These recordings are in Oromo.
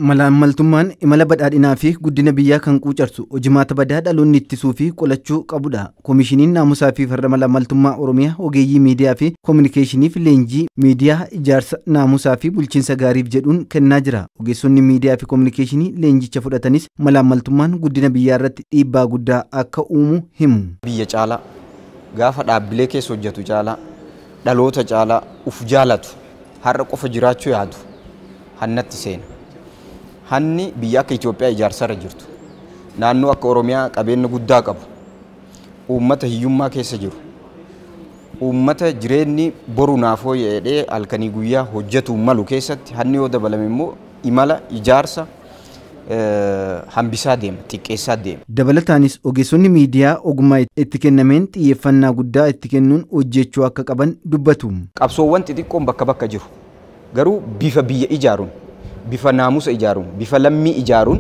Malaamaltummaan imala badhaadhinaa fi guddina biyyaa kan quucarsu hojimaata badaa dhaloonni ittisuu fi qolachuu qabudha. Koomishiniin Naamusaa fi Farra Malaamaltummaa Oromiyaa ogeeyyii miidiyaa fi koominikeeshiniif leenjii miidiyaa ijaarsa naamusaa fi bulchiinsa gaariif jedhuun kennaa jira. Ogeessonni miidiyaa fi koominikeeshinii leenjicha fudhatanis malaamaltummaan guddina biyyaa irratti dhiibbaa guddaa akka uumu himu. Biyya caalaa gaafa dhaabbilee keessa hojjetu caalaa dhaloota caalaa uf jaalatu har'a qofa jiraachuu yaadu hannatti seena. Hanni biyya akka Itoophiyaa ijaarsarra jirtu naannoo akka Oromiyaa qabeenya guddaa qabu uummata hiyyummaa keessa jiru uummata jireenyi boru naafoo jedhee halkanii guyyaa hojjetu malu keessatti hanni yoo dabalame immoo imala ijaarsa hambisaa deema xiqqeessaa deema. Dabalataanis ogeessonni miidiyaa ogummaa itti kennameen xiyyeeffannaa guddaa itti kennuun hojjechuu akka qaban dubbatu. Qabsoowwan xixiqqoon bakka bakka jiru garuu bifa biyya ijaaruun bifa naamusa ijaaruun bifa lammii ijaaruun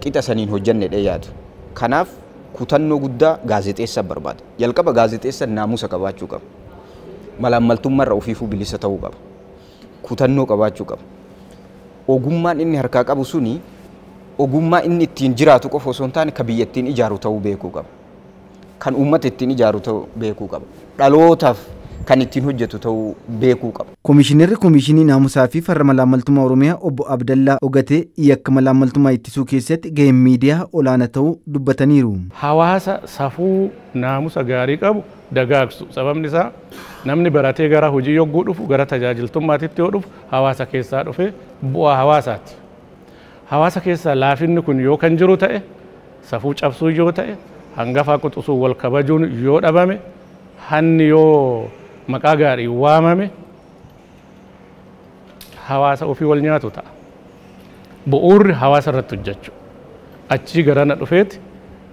qixa saniin hojjannee yaadu. Kanaaf kutannoo guddaa gaazexeessa barbaada. Jalqaba gaazexeessa naamusa qabaachuu qaba. Malaamaltummaarraa ofiifuu bilisa ta'uu qaba. Kutannoo qabaachuu qaba. Ogummaan inni harkaa qabu suni ogummaa inni ittiin jiraatu qofa osoo hin taane kan biyya ittiin ijaaru ta'uu beekuu qaba. Kan uummata ittiin ijaaru ta'uu beekuu qaba. Dhalootaaf kan ittiin hojjetu ta'uu beekuu qaba. Koomishinarri Koomishinii Naamusaa fi Farra Malaamaltummaa Oromiyaa obbo Abdallaa Ogatee yakka malaamaltummaa ittisuu keessatti gaheen miidiyaa olaanaa ta'uu dubbataniiru. Hawaasa safuu naamusa gaarii qabu dagaagsu. Sababni isaa namni baratee gara hojii yogguu dhufu gara tajaajiltummaatitti yoo dhufu hawaasa keessaa dhufe bu'aa hawaasaati. Hawaasa keessaa laafinni kun yoo kan jiru ta'e safuu cabsuu yoo ta'e hangafaa quxisuu wal kabajuun yoo dhabame hanni yoo maqaa gaarii waamame hawaasa ofii wal nyaatu ta'a. Bu'uurri hawaasa irratti hojjechuu achii garana dhufeeti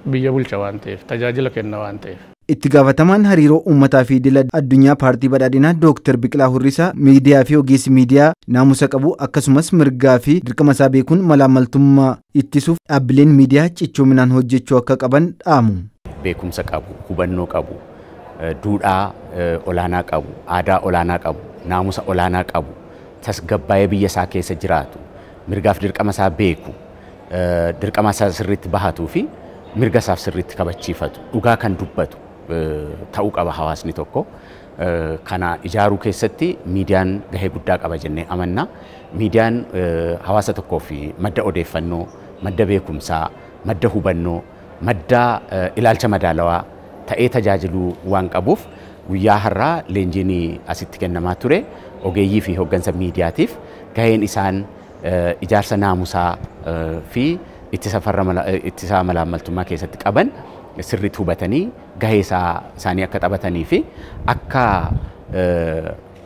biyya bulcha waan ta'eef tajaajila kenna waan ta'eef. Itti gaafatamaan hariiroo uummataa fi idil addunyaa paartii badhaadhinaa Dr. Biqilaa Hurrisaa miidiyaa fi ogeessi miidiyaa naamusa qabu akkasumas mirgaa fi dirqama isaa beekuun malaamaltummaa ittisuuf dhaabbileen miidiyaa cichoominaan hojjechuu akka qaban dhaamu. Beekumsa qabu, hubannoo qabu, duudhaa olaanaa qabu, aadaa olaanaa qabu, naamusa olaanaa qabu, tasgabbaa'ee biyya isaa keessa jiraatu, mirgaaf dirqama isaa beeku, dirqama isaa sirriitti bahatuu fi mirga isaaf sirriitti kabachiifatu, dhugaa kan dubbatu ta'uu qaba hawaasni tokko. Kana ijaaruu keessatti miidiyaan gahee guddaa qaba jennee amanna. Miidiyaan hawaasa tokkoof madda odeeffannoo, madda beekumsaa, madda hubannoo, madda ilaalcha madaalawaa ta'ee tajaajiluu waan qabuuf guyyaa har'aa leenjiin asitti kennamaa ture ogeeyyii fi hooggansa miidiyaatiif gaheen isaan ijaarsa naamusaa fi ittisa malaamaltummaa keessatti qaban sirriitti hubatanii gahee isaanii akka taphatanii fi akka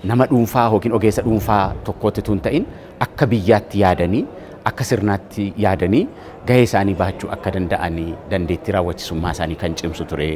nama dhuunfaa yookiin ogeessa dhuunfaa tokkootti tun ta'in akka biyyaatti yaadanii akka sirnaatti yaadanii gahee isaanii bahachuu akka danda'anii dandeettii raawwachisummaa isaanii kan cimsu ture.